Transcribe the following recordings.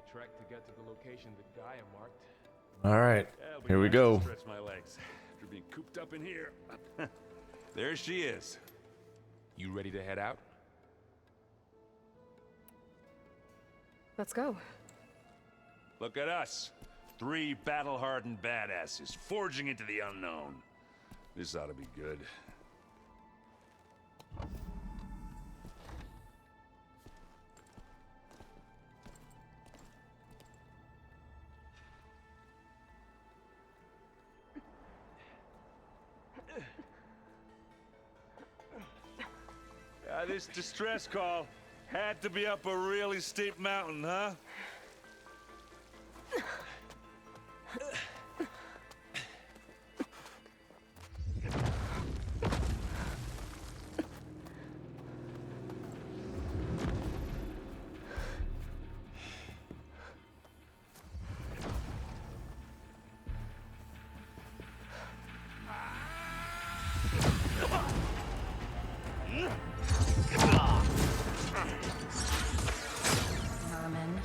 a trek to get to the location that Gaia marked. All right, Yeah, it'll be here we nice go. to stretch my legs after being cooped up in here. There she is. You ready to head out? Let's go. Look at us. 3 battle-hardened badasses forging into the unknown. This ought to be good. This distress call had to be up a really steep mountain, huh? Merman.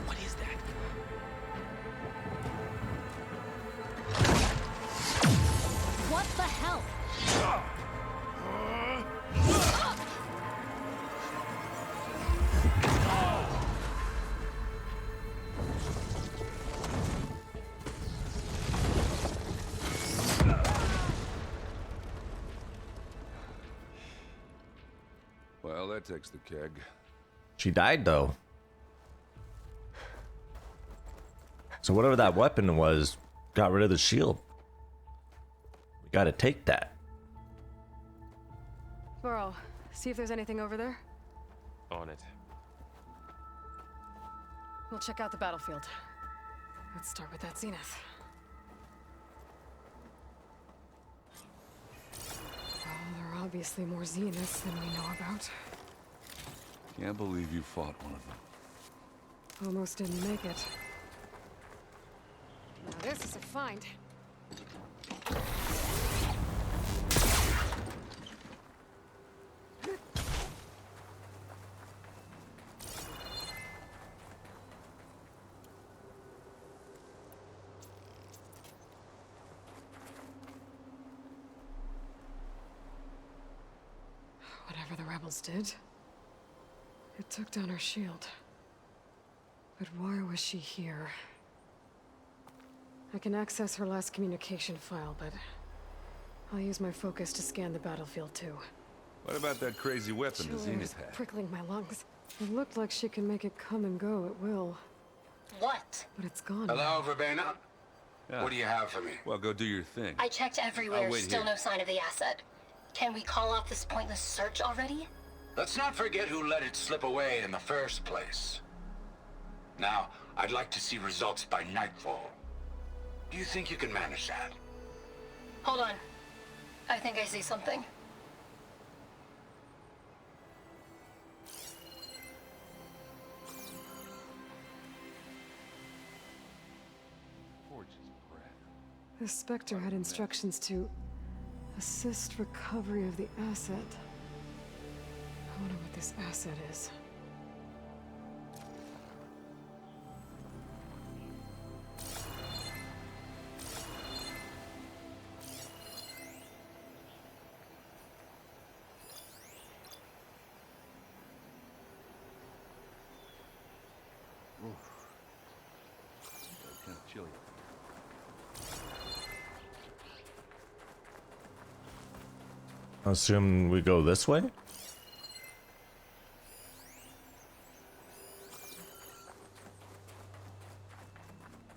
What is that? What the hell? Well, that takes the keg. She died though. So whatever that weapon was, got rid of the shield. We gotta take that. Burrow, see if there's anything over there. On it. We'll check out the battlefield. Let's start with that Zenith. Well, there are obviously more Zeniths than we know about. Can't believe you fought one of them. Almost didn't make it. Now this is a find. Whatever the rebels did, it took down her shield. But why was she here? I can access her last communication file, but I'll use my focus to scan the battlefield too. What about that crazy weapon the Chilling Zenith is had? prickling my lungs. It looked like she can make it come and go at will, What? but it's gone. Hello, Verbena? Yeah. What do you have for me? Well, go do your thing. I checked everywhere, I'll wait still here. no sign of the asset. Can we call off this pointless search already? Let's not forget who let it slip away in the first place. Now, I'd like to see results by nightfall. Do you think you can manage that? Hold on. I think I see something. Forge's breath. The Spectre had instructions to assist recovery of the asset. I wonder what this asset is. Kind of chilly. I assume we go this way.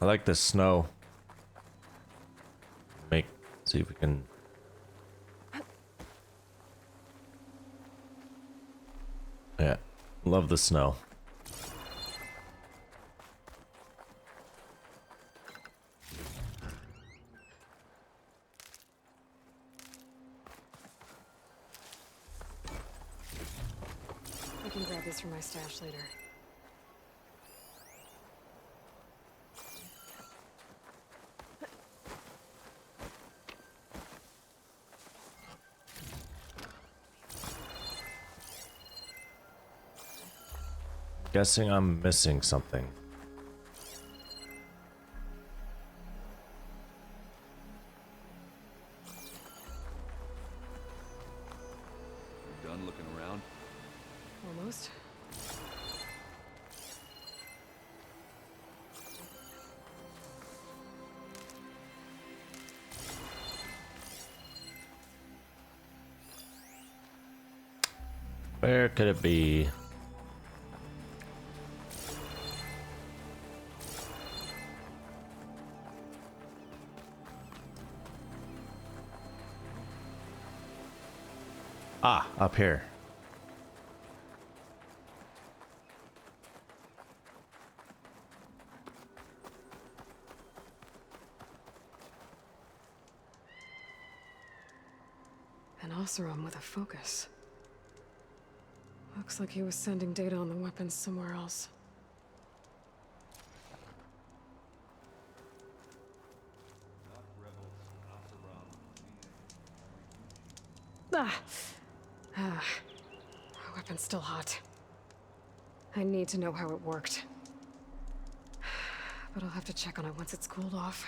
I like the snow. See if we can. Yeah, love the snow. I can grab this from my stash later. guessing I'm missing something. Done looking around? Almost. Where could it be? Ah, up here. An Oseram with a focus. Looks like he was sending data on the weapons somewhere else. Ah! Ah. The weapon's still hot. I need to know how it worked. But I'll have to check on it once it's cooled off.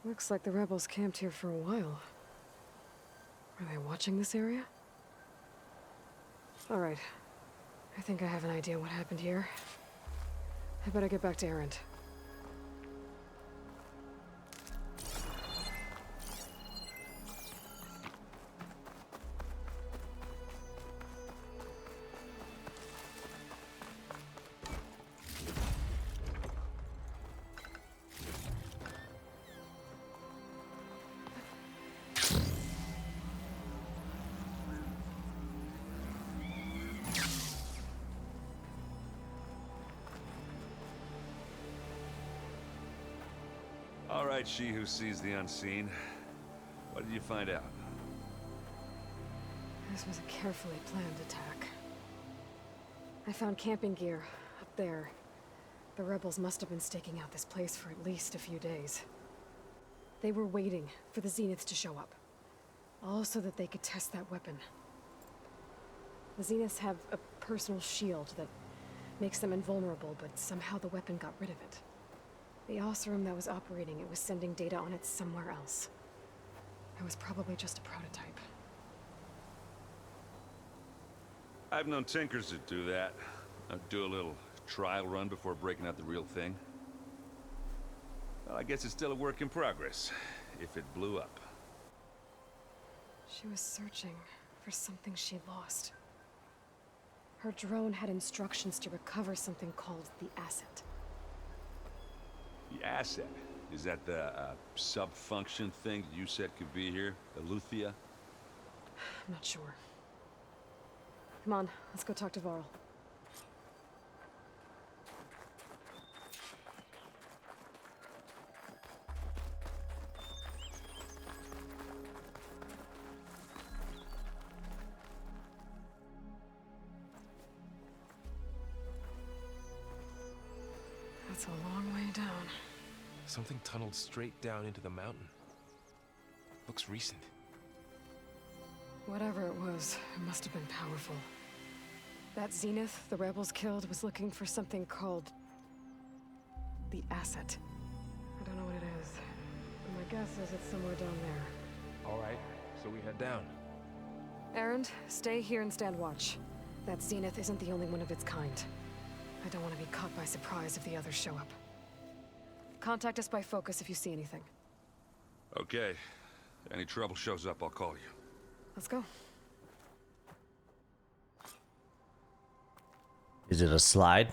Looks like the rebels camped here for a while. Are they watching this area? All right. I think I have an idea what happened here. I better get back to Erend. All right, she who sees the unseen. What did you find out? This was a carefully planned attack. I found camping gear up there. The rebels must have been staking out this place for at least a few days. They were waiting for the Zeniths to show up. All so that they could test that weapon. The Zeniths have a personal shield that makes them invulnerable, but somehow the weapon got rid of it. The Oseram that was operating it was sending data on it somewhere else. It was probably just a prototype. I've known tinkers that do that. I'd do a little trial run before breaking out the real thing. Well, I guess it's still a work in progress, if it blew up. She was searching for something she lost. Her drone had instructions to recover something called the Asset. The asset? Is that the sub-function thing that you said could be here? The Luthia? I'm not sure. Come on, let's go talk to Varl. That's a long way down. Something tunneled straight down into the mountain. Looks recent. Whatever it was, it must have been powerful. That Zenith the rebels killed was looking for something called the Asset. I don't know what it is, but my guess is it's somewhere down there. All right, so we head down. Erend, stay here and stand watch. That Zenith isn't the only one of its kind. I don't want to be caught by surprise if the others show up. Contact us by focus if you see anything. Okay. Any trouble shows up, I'll call you. Let's go. Is it a slide?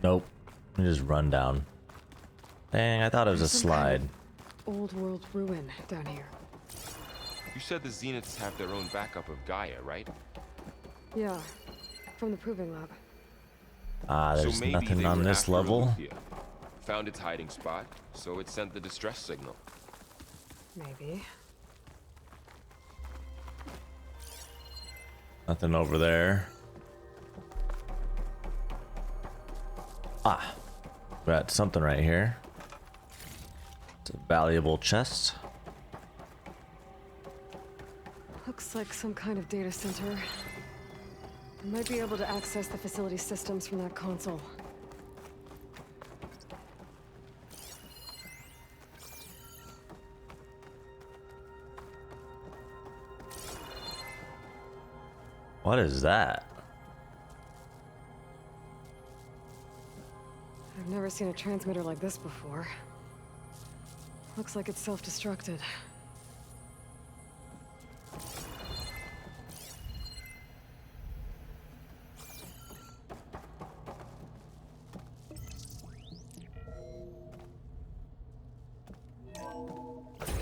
Nope. You just run down. Dang, I thought it was a There's some kind slide. of old world ruin down here. You said the Zeniths have their own backup of Gaia, right? Yeah, from the Proving Lab. Ah, So there's maybe nothing they on were this after level. Aletheia. Found its hiding spot, so it sent the distress signal. Maybe. Nothing over there. Ah, got something right here. It's a valuable chest. Looks like some kind of data center. I might be able to access the facility systems from that console. What is that? I've never seen a transmitter like this before. Looks like it's self-destructed.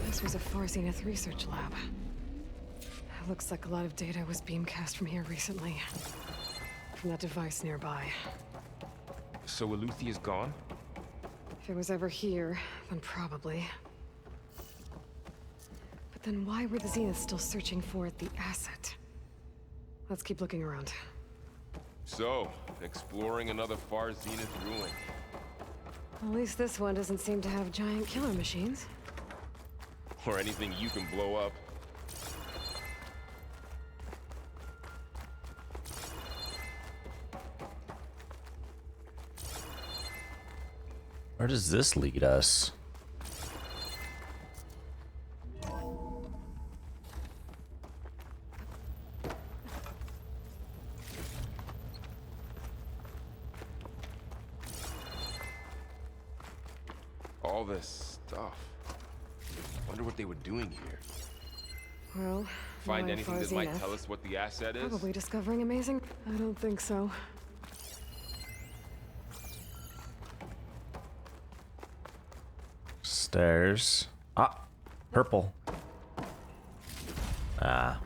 This was a Far Zenith research lab. Looks like a lot of data was beamcast from here recently. From that device nearby. So Eleuthea's gone? If it was ever here, then probably. But then why were the Zeniths still searching for the asset? Let's keep looking around. So, exploring another Far Zenith ruin. At least this one doesn't seem to have giant killer machines. Or anything you can blow up. Where does this lead us? All this stuff. Wonder what they were doing here. Well, Find knowing anything Far that might Zenith, tell us what the asset is? probably discovering amazing. I don't think so. Stairs. Ah, purple. Ah.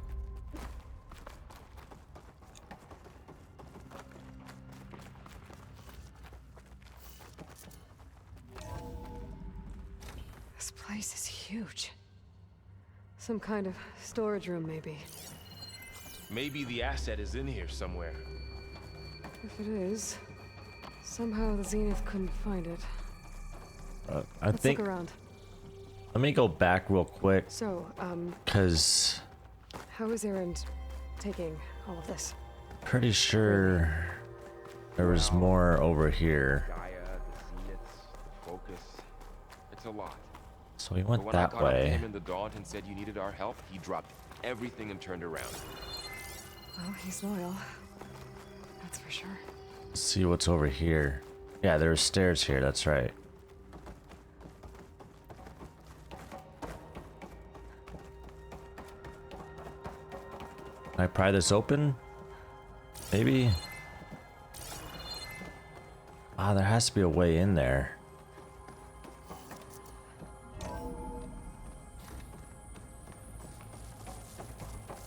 This place is huge. Some kind of storage room, maybe. Maybe the asset is in here somewhere. If it is, somehow the Zenith couldn't find it. I Let's think. look around. Let me go back real quick, So, cause how is Erend taking all of this? pretty sure there was more over here. Gaia, the Zeniths, the Focus. It's a lot. So we But went when I that caught up to way. him in the Daunt and said you needed our help, he dropped everything and turned around. Well, he's loyal. That's for sure. Let's see what's over here. Yeah, there's stairs here. That's right. Can I pry this open? Maybe. Ah, there has to be a way in there.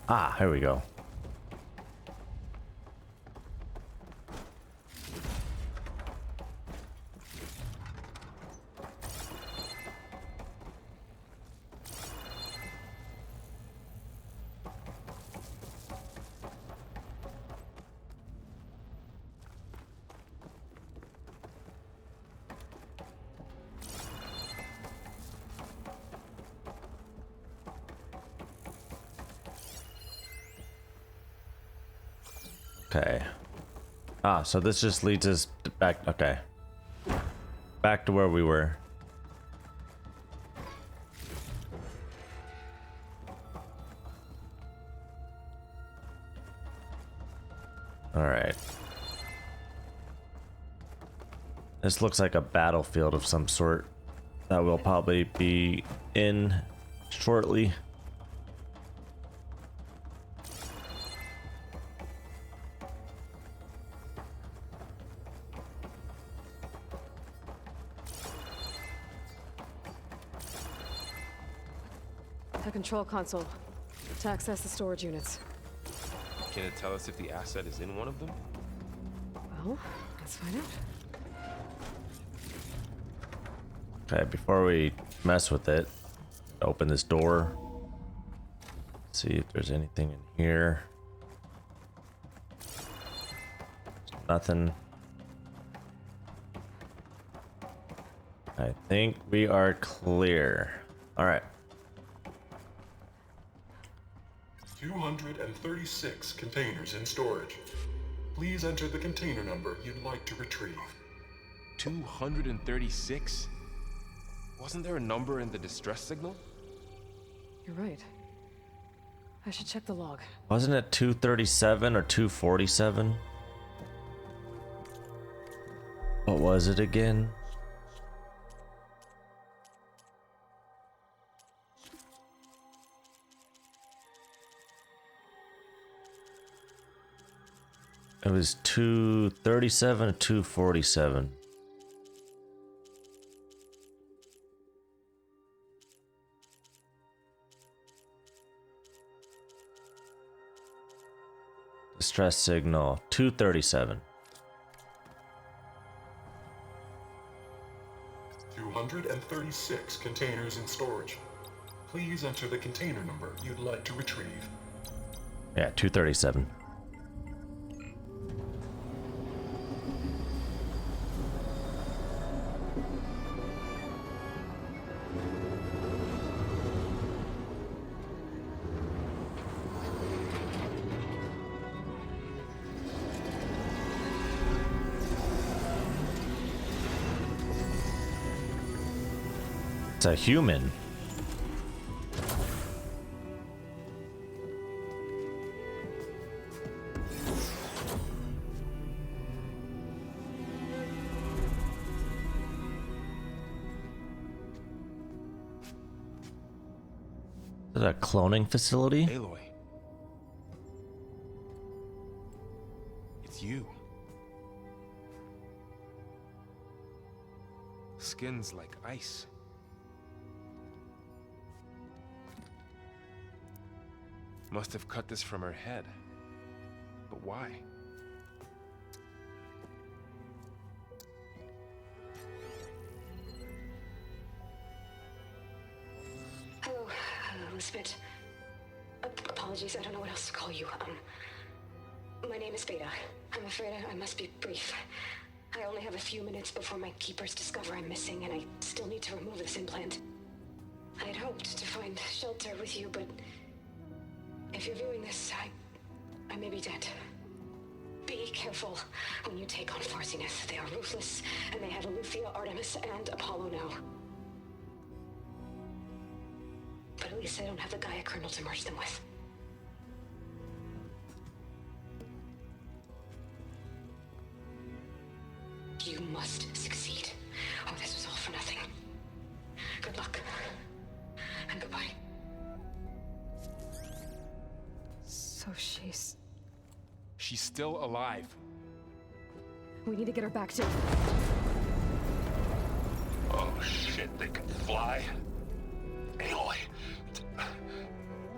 Ah, here we go. Okay. Ah, so this just leads us back. Okay. Back to where we were. All right. This looks like a battlefield of some sort that we'll probably be in shortly. The control console. To access the storage units. Can it tell us if the asset is in one of them? Well, let's find out. Okay, before we mess with it, open this door. See if there's anything in here. Nothing. I think we are clear. All right. 236 containers in storage. Please enter the container number you'd like to retrieve. 236? Wasn't there a number in the distress signal? You're right. I should check the log. Wasn't it 237 or 247? What was it again? It was 237 or 247. Distress signal 237. 236 containers in storage. Please enter the container number you'd like to retrieve. Yeah, 237. It's a human. Is it a cloning facility? Aloy. It's you. Skin's like ice. Must have cut this from her head. But why? Hello, Elizabeth. Apologies, I don't know what else to call you. My name is Beta. I'm afraid I must be brief. I only have a few minutes before my keepers discover I'm missing, and I still need to remove this implant. I had hoped to find shelter with you, but if you're viewing this, I may be dead. Be careful when you take on Far Zenith. They are ruthless, and they have Alethea, Artemis, and Apollo now. But at least I don't have the Gaia kernel to merge them with. You must succeed, or this was all for nothing. Good luck, and goodbye. So she's... She's still alive. We need to get her back to... Oh shit, they can fly? Aloy.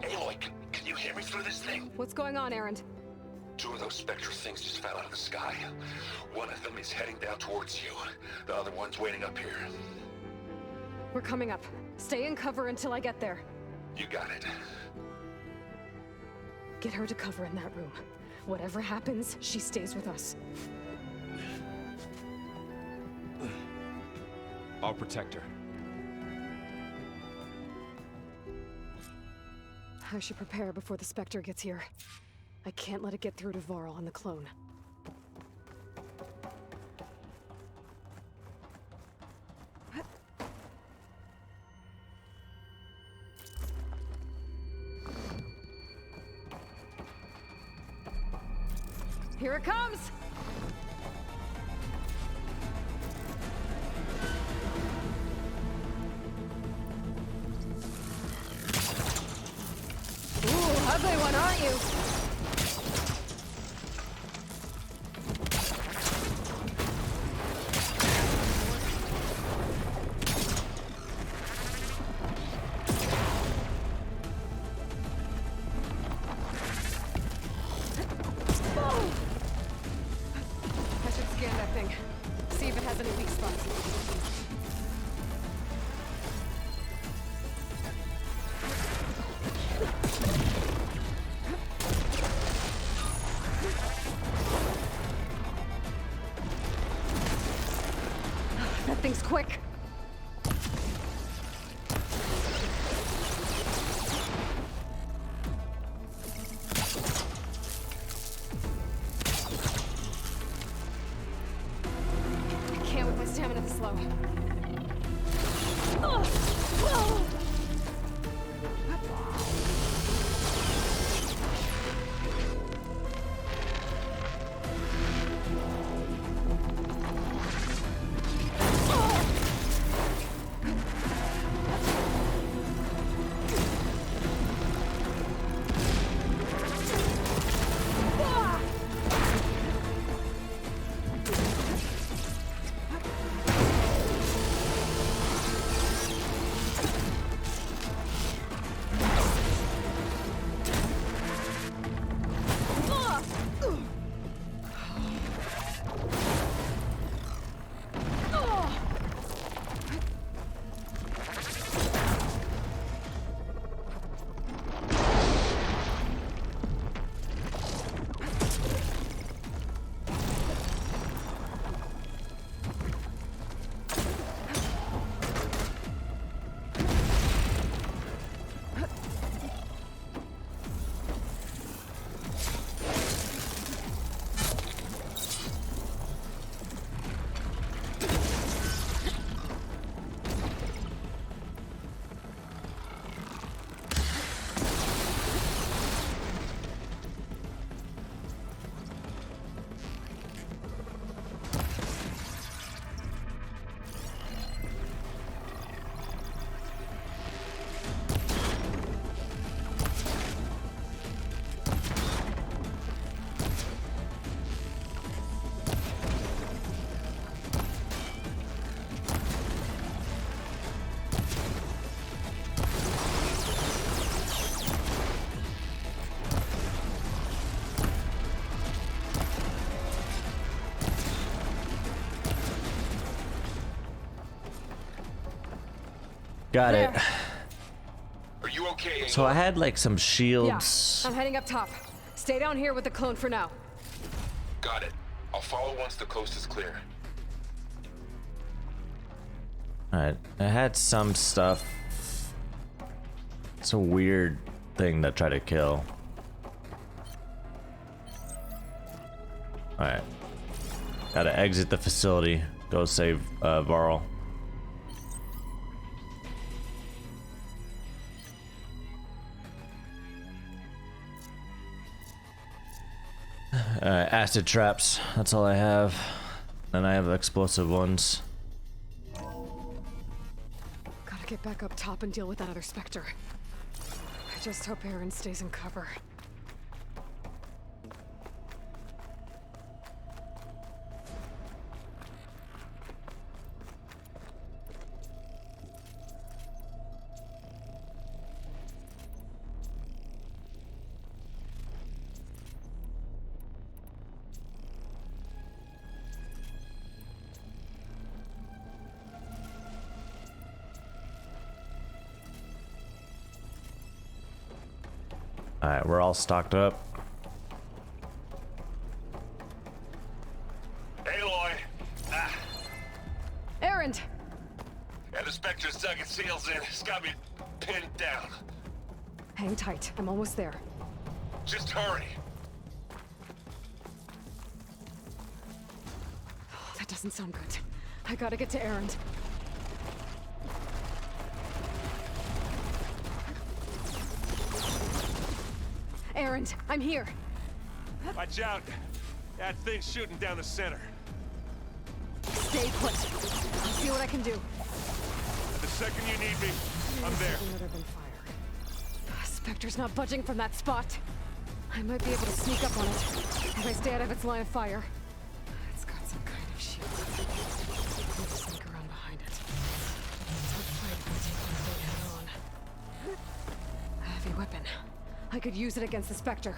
Aloy, can you hear me through this thing? What's going on, Erend? Two of those Spectre things just fell out of the sky. One of them is heading down towards you. The other one's waiting up here. We're coming up. Stay in cover until I get there. You got it. Get her to cover in that room. Whatever happens, she stays with us. I'll protect her. I should prepare before the Spectre gets here. I can't let it get through to Varl and the clone. Here it comes! Ooh, ugly one, aren't you? I should scan that thing. See if it has any weak spots. things quick! I can't with my stamina this low. Got it. Are you okay, So I had like some Yeah, shields. I'm heading up top. Stay down here with the clone for now. Got it. I'll follow once the coast is clear. Alright, I had some stuff. It's a weird thing to try to kill. Alright. Gotta exit the facility. Go save Varl. Acid traps. That's all I have. And I have explosive ones. Gotta get back up top and deal with that other Spectre. I just hope Aaron stays in cover. Alright, we're all stocked up. Aloy! Aaron! Yeah, the Spectre's dug its heels in. It's got me pinned down. Hang tight. I'm almost there. Just hurry. Oh, that doesn't sound good. I gotta get to Aaron. Aaron, I'm here. Watch out. That thing's shooting down the center. Stay put. I'll see what I can do. The second you need me, I'm there. Other than fire. Spectre's not budging from that spot. I might be able to sneak up on it if I stay out of its line of fire. It's got some kind of shield. I need to sneak around behind it. Tough fight if I take one thing head on. A heavy weapon. I could use it against the Spectre.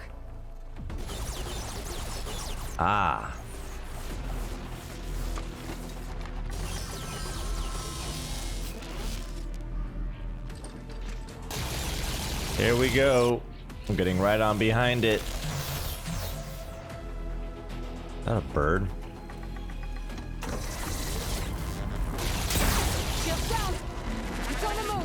Ah. Here we go. I'm getting right on behind it. Is that a bird? on the move!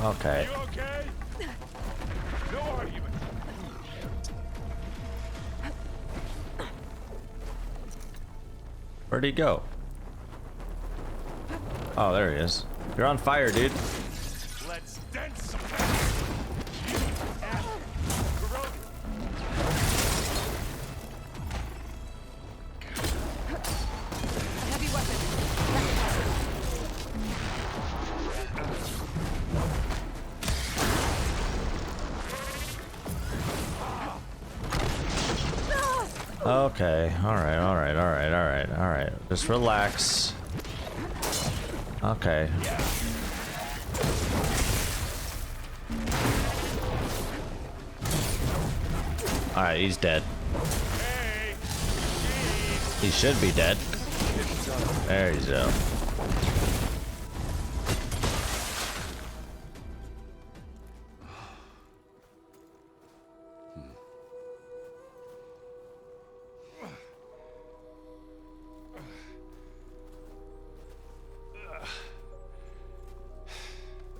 Okay. You okay? No argument. Where'd he go? Oh, there he is. You're on fire, dude. Let's dance some. A heavy weapon. Okay. Alright. Just relax. Okay. Alright, he's dead. He should be dead. There you go.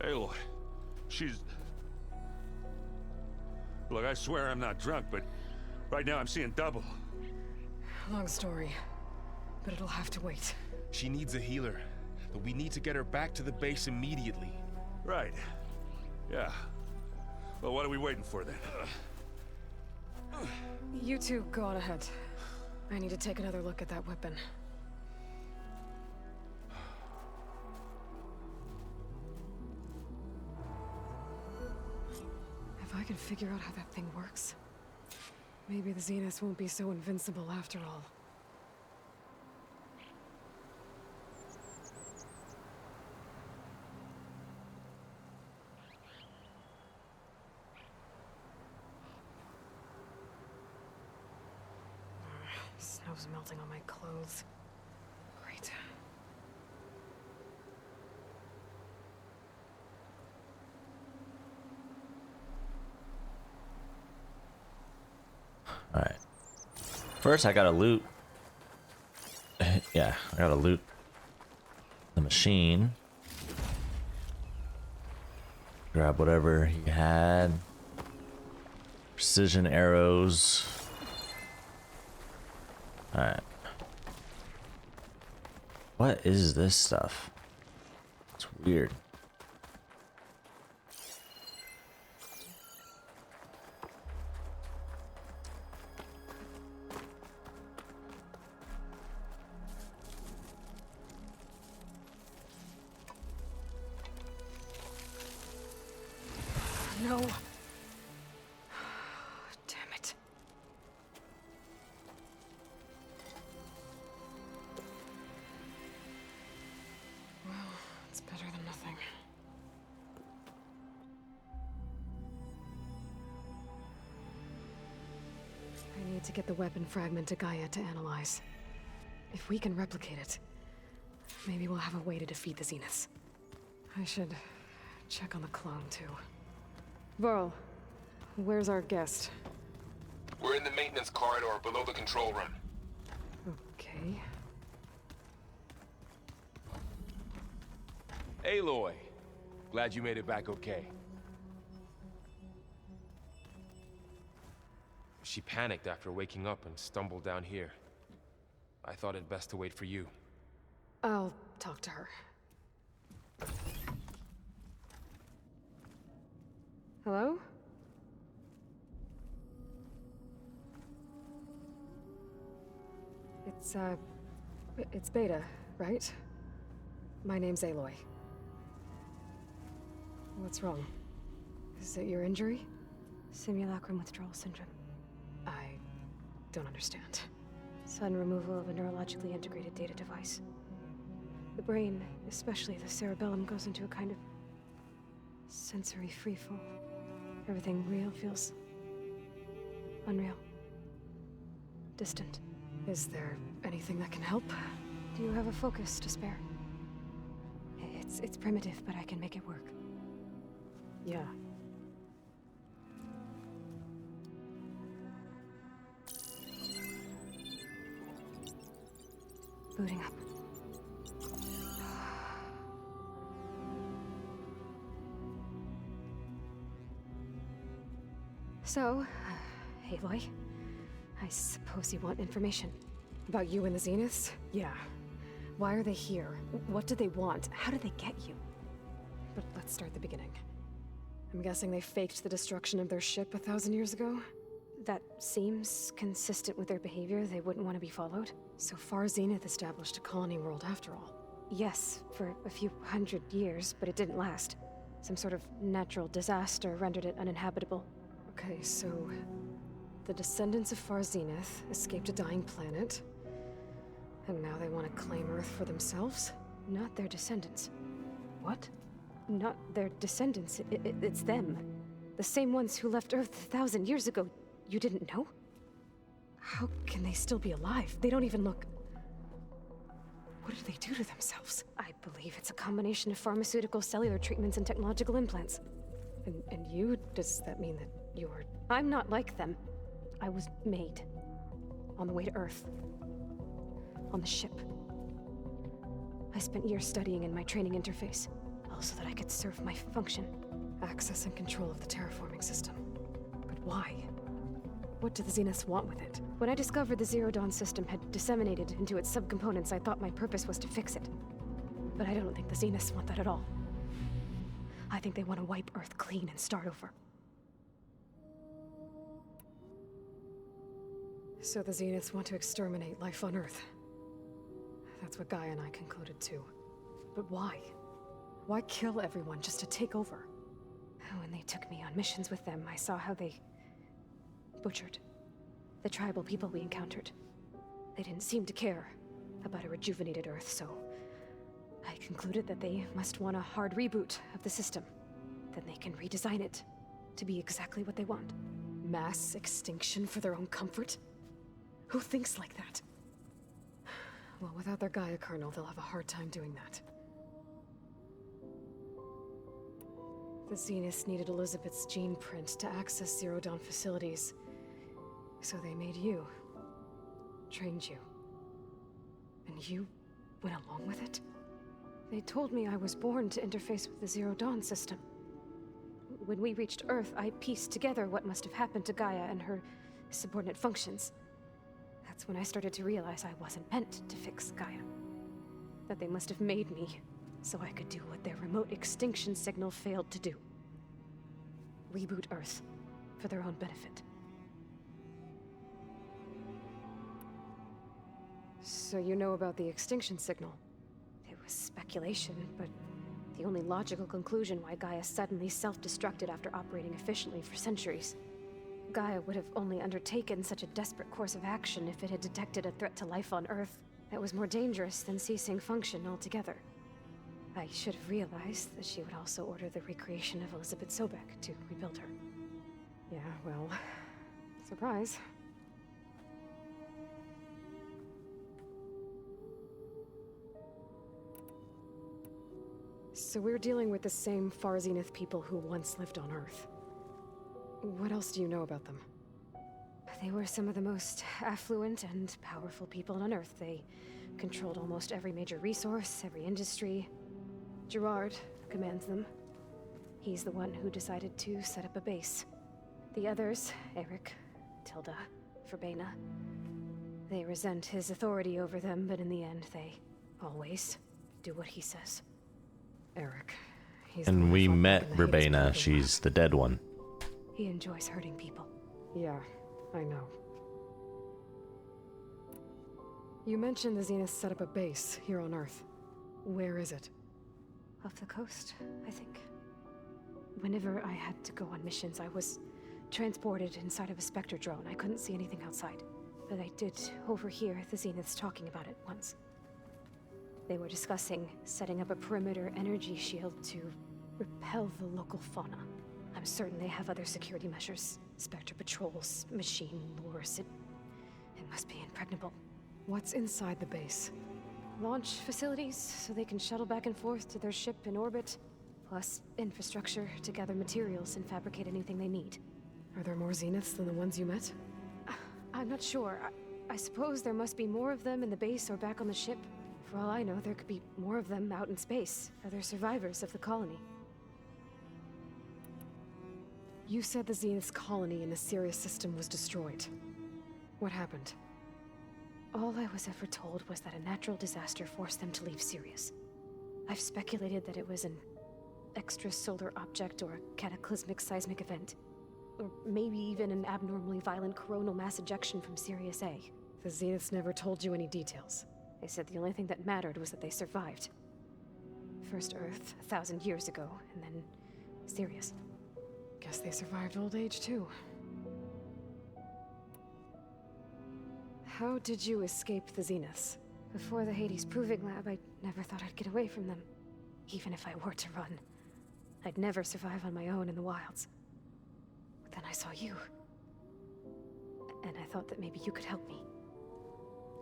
Aloy, she's... Look, I swear I'm not drunk, but right now I'm seeing double. Long story, but it'll have to wait. She needs a healer, but we need to get her back to the base immediately. Right. Yeah. Well, what are we waiting for then? You two go on ahead. I need to take another look at that weapon. If I can figure out how that thing works, maybe the Zeniths won't be so invincible after all. Snow's melting on my clothes. Great. Alright. First, I gotta loot. Yeah, I gotta loot the machine. Grab whatever he had. Precision arrows. Alright. What is this stuff? It's weird. No. Damn it. Well, it's better than nothing. I need to get the weapon fragment to Gaia to analyze. If we can replicate it, maybe we'll have a way to defeat the Zeniths. I should check on the clone, too. Varl, where's our guest? We're in the maintenance corridor below the control room. Okay. Aloy, glad you made it back okay. She panicked after waking up and stumbled down here. I thought it best to wait for you. I'll talk to her. Hello? It's Beta, right? My name's Aloy. What's wrong? Is it your injury? Simulacrum withdrawal syndrome. I don't understand. Sudden removal of a neurologically integrated data device. The brain, especially the cerebellum, goes into a kind of sensory freefall. Everything real feels Unreal. Distant. Is there anything that can help? Do you have a focus to spare? It's primitive, but I can make it work. Yeah. Booting up. So, Aloy, I suppose you want information. About you and the Zeniths? Yeah. Why are they here? What do they want? How did they get you? But let's start at the beginning. I'm guessing they faked the destruction of their ship 1,000 years ago? That seems consistent with their behavior. They wouldn't want to be followed. So far, Zenith established a colony world after all. Yes, for a few hundred years, but it didn't last. Some sort of natural disaster rendered it uninhabitable. Okay, so the descendants of Far Zenith escaped a dying planet, and now they want to claim Earth for themselves? Not their descendants. What? Not their descendants. It's them. The same ones who left Earth 1,000 years ago. You didn't know? How can they still be alive? They don't even look... What do they do to themselves? I believe it's a combination of pharmaceutical, cellular treatments, and technological implants. And you? Does that mean that you're... I'm not like them. I was made. On the way to Earth. On the ship. I spent years studying in my training interface, so that I could serve my function. Access and control of the terraforming system. But why? What do the Zeniths want with it? When I discovered the Zero Dawn system had disseminated into its subcomponents, I thought my purpose was to fix it. But I don't think the Zeniths want that at all. I think they want to wipe Earth clean and start over. So the Zeniths want to exterminate life on Earth. That's what Gaia and I concluded too. But why? Why kill everyone just to take over? When they took me on missions with them, I saw how they butchered the tribal people we encountered. They didn't seem to care about a rejuvenated Earth, so I concluded that they must want a hard reboot of the system. Then they can redesign it to be exactly what they want. Mass extinction for their own comfort? Who thinks like that? Well, without their Gaia kernel, they'll have a hard time doing that. The Zeniths needed Elizabeth's gene print to access Zero Dawn facilities. So they made you. Trained you. And you went along with it? They told me I was born to interface with the Zero Dawn system. When we reached Earth, I pieced together what must have happened to Gaia and her subordinate functions. That's when I started to realize I wasn't meant to fix Gaia. That they must have made me so I could do what their remote extinction signal failed to do. Reboot Earth for their own benefit. So you know about the extinction signal? It was speculation, but the only logical conclusion why Gaia suddenly self-destructed after operating efficiently for centuries. Gaia would have only undertaken such a desperate course of action if it had detected a threat to life on Earth that was more dangerous than ceasing function altogether. I should have realized that she would also order the recreation of Elizabeth Sobek to rebuild her. Yeah, well, surprise. So we're dealing with the same Far Zenith people who once lived on Earth. What else do you know about them? They were some of the most affluent and powerful people on Earth. They controlled almost every major resource, every industry. Gerard commands them. He's the one who decided to set up a base. The others, Eric, Tilda, Verbena, they resent his authority over them, but in the end, they always do what he says. Eric. And we met Verbena. She's the dead one. He enjoys hurting people. Yeah, I know. You mentioned the Zenith set up a base here on Earth. Where is it? Off the coast, I think. Whenever I had to go on missions, I was transported inside of a Spectre drone. I couldn't see anything outside. But I did overhear the Zeniths talking about it once. They were discussing setting up a perimeter energy shield to repel the local fauna. I'm certain they have other security measures Spectre patrols, machine lures. It must be impregnable. What's inside the base? Launch facilities, so they can shuttle back and forth to their ship in orbit. Plus, infrastructure to gather materials and fabricate anything they need. Are there more Zeniths than the ones you met? I'm not sure. I suppose there must be more of them in the base or back on the ship. For all I know, there could be more of them out in space. Other survivors of the colony. You said the Zenith's colony in the Sirius system was destroyed. What happened? All I was ever told was that a natural disaster forced them to leave Sirius. I've speculated that it was an extrasolar object or a cataclysmic seismic event. Or maybe even an abnormally violent coronal mass ejection from Sirius A. The Zeniths never told you any details. They said the only thing that mattered was that they survived. First Earth, 1,000 years ago, and then Sirius. Guess they survived old age too. How did you escape the Zeniths? Before the Hades Proving Lab, I never thought I'd get away from them. Even if I were to run. I'd never survive on my own in the wilds. But then I saw you. And I thought that maybe you could help me.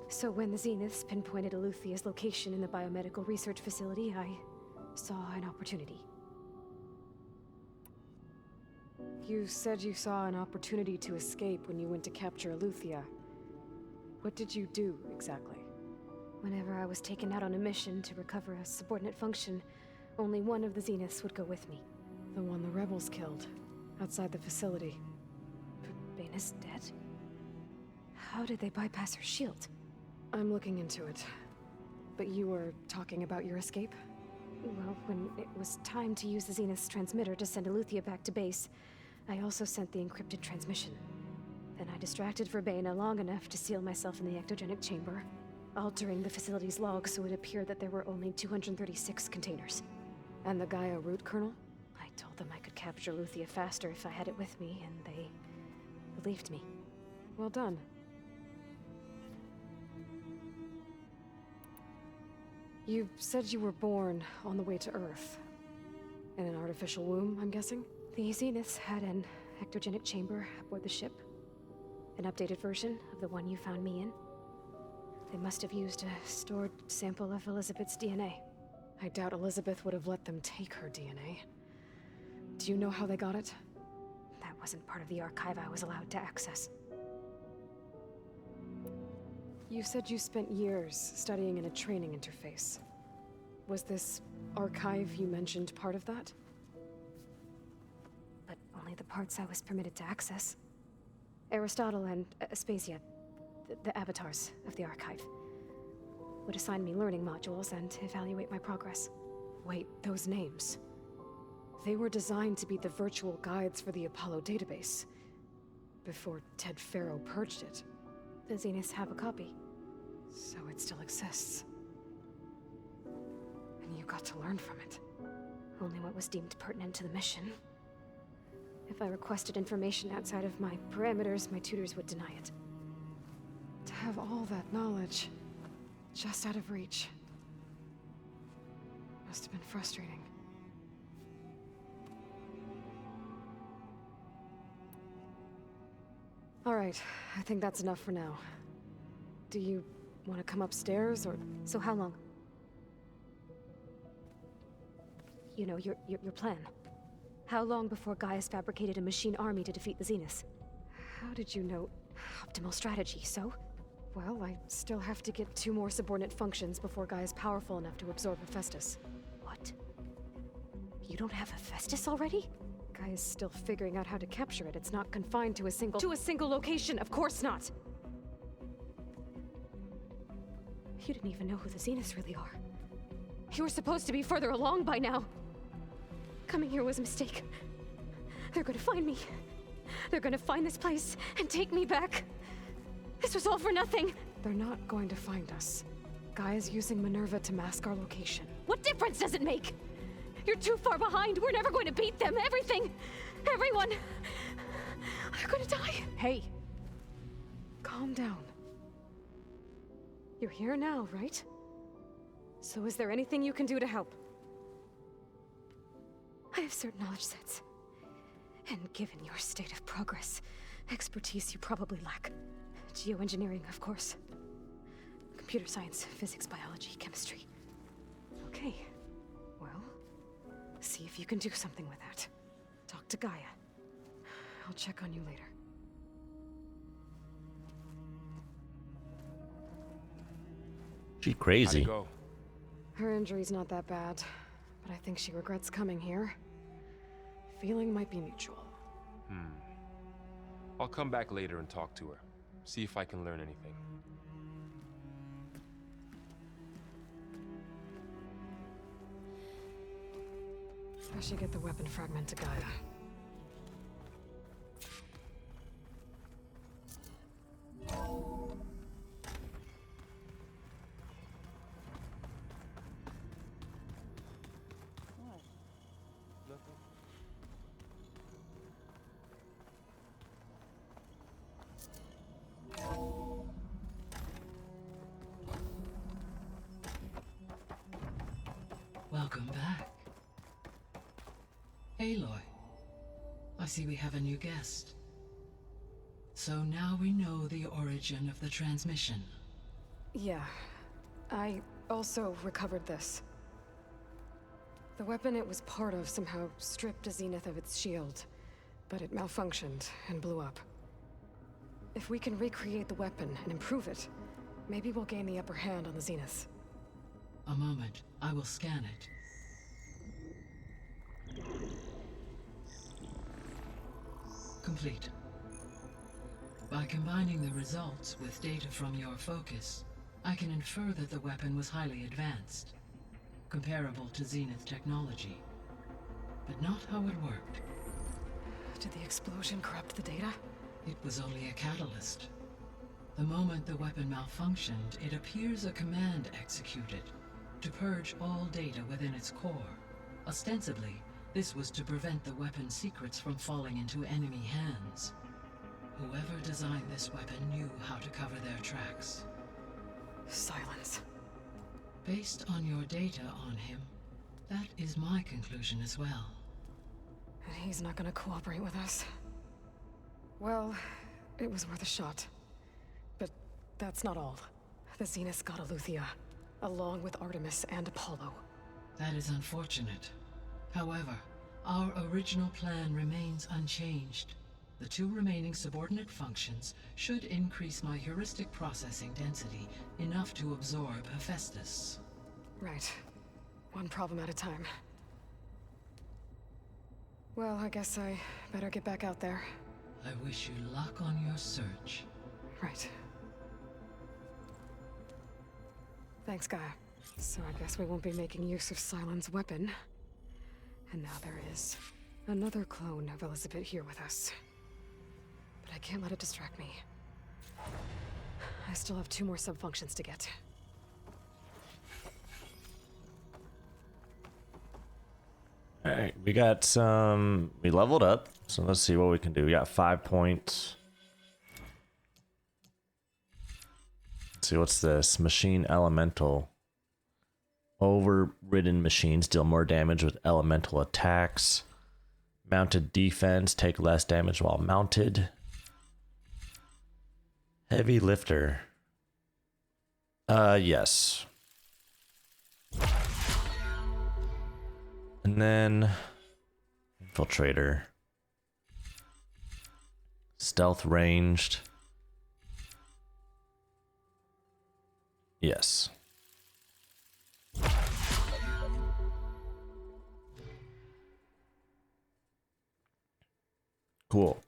So when the Zeniths pinpointed Eluthia's location in the biomedical research facility, I saw an opportunity. You said you saw an opportunity to escape when you went to capture Eluthia. What did you do, exactly? Whenever I was taken out on a mission to recover a subordinate function, only one of the Zeniths would go with me. The one the rebels killed, outside the facility. Baina's dead? How did they bypass her shield? I'm looking into it. But you were talking about your escape? Well, when it was time to use the Zenith's transmitter to send Eluthia back to base, I also sent the encrypted transmission. Then I distracted Verbena long enough to seal myself in the ectogenic chamber, altering the facility's log so it appeared that there were only 236 containers. And the Gaia root kernel? I told them I could capture Eluthia faster if I had it with me, and they believed me. Well done. You said you were born on the way to Earth. In an artificial womb, I'm guessing? The Zeniths had an ectogenic chamber aboard the ship. An updated version of the one you found me in. They must have used a stored sample of Elizabeth's DNA. I doubt Elizabeth would have let them take her DNA. Do you know how they got it? That wasn't part of the archive I was allowed to access. You said you spent years studying in a training interface. Was this archive you mentioned part of that? But only the parts I was permitted to access. Aristotle and Aspasia, the avatars of the archive, would assign me learning modules and evaluate my progress. Wait, those names. They were designed to be the virtual guides for the Apollo database. Before Ted Faro purged it. The Zeniths have a copy. So it still exists. And you got to learn from it. Only what was deemed pertinent to the mission. If I requested information outside of my parameters, my tutors would deny it. To have all that knowledge, just out of reach. Must have been frustrating. All right, I think that's enough for now. Do you want to come upstairs, or... So how long? You know, your plan. How long before Gaius fabricated a machine army to defeat the Zeniths? How did you know? Optimal strategy, so? Well, I still have to get 2 more subordinate functions before Gaia's powerful enough to absorb Hephaestus. What? You don't have Hephaestus already? Gaia's still figuring out how to capture it. It's not confined to a single location, of course not! You didn't even know who the Zeniths really are. You were supposed to be further along by now. Coming here was a mistake. They're gonna find me. They're gonna find this place and take me back. This was all for nothing. They're not going to find us. Gaia's using Minerva to mask our location. What difference does it make? You're too far behind. We're never going to beat them. Everything. Everyone. They're gonna die. Hey. Calm down. You're here now, right? So is there anything you can do to help? I have certain knowledge sets. And given your state of progress, expertise you probably lack. Geoengineering, of course. Computer science, physics, biology, chemistry. Okay. Well, see if you can do something with that. Talk to Gaia. I'll check on you later. She How'd crazy. it go? Her injury's not that bad, but I think she regrets coming here. Feeling might be mutual. I'll come back later and talk to her. See if I can learn anything. I should get the weapon fragment to Gaia. Welcome back. Aloy, I see we have a new guest. So now we know the origin of the transmission. Yeah. I also recovered this. The weapon it was part of somehow stripped Zenith of its shield, but it malfunctioned and blew up. If we can recreate the weapon and improve it, maybe we'll gain the upper hand on the Zeniths. A moment, I will scan it. Complete. By combining the results with data from your focus, I can infer that the weapon was highly advanced, comparable to Zenith technology, but not how it worked. Did the explosion corrupt the data? It was only a catalyst. The moment the weapon malfunctioned, it appears a command executed to purge all data within its core. Ostensibly, this was to prevent the weapon's secrets from falling into enemy hands. Whoever designed this weapon knew how to cover their tracks. Silence. Based on your data on him, that is my conclusion as well. And he's not gonna cooperate with us. Well, it was worth a shot. But that's not all. The Zeniths got Eleuthia, along with Artemis and Apollo. That is unfortunate. However, our original plan remains unchanged. The two remaining subordinate functions should increase my heuristic processing density enough to absorb Hephaestus. Right. One problem at a time. Well, I guess I better get back out there. I wish you luck on your search. Right. Thanks, Gaia. So I guess we won't be making use of Cylon's weapon. And now there is another clone of Elizabeth here with us. But I can't let it distract me. I still have 2 more sub-functions to get. Alright, we got some... We leveled up, so let's see what we can do. We got 5 points. Let's see, what's this? Machine Elemental. Overridden machines deal more damage with elemental attacks. Mounted defense, take less damage while mounted. Heavy lifter. Yes. And then infiltrator. Stealth ranged. Yes. Cool.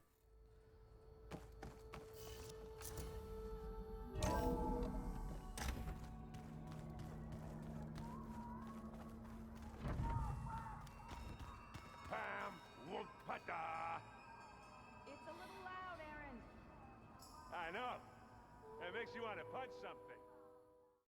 It's a little loud, Aaron. I know. It makes you want to punch something.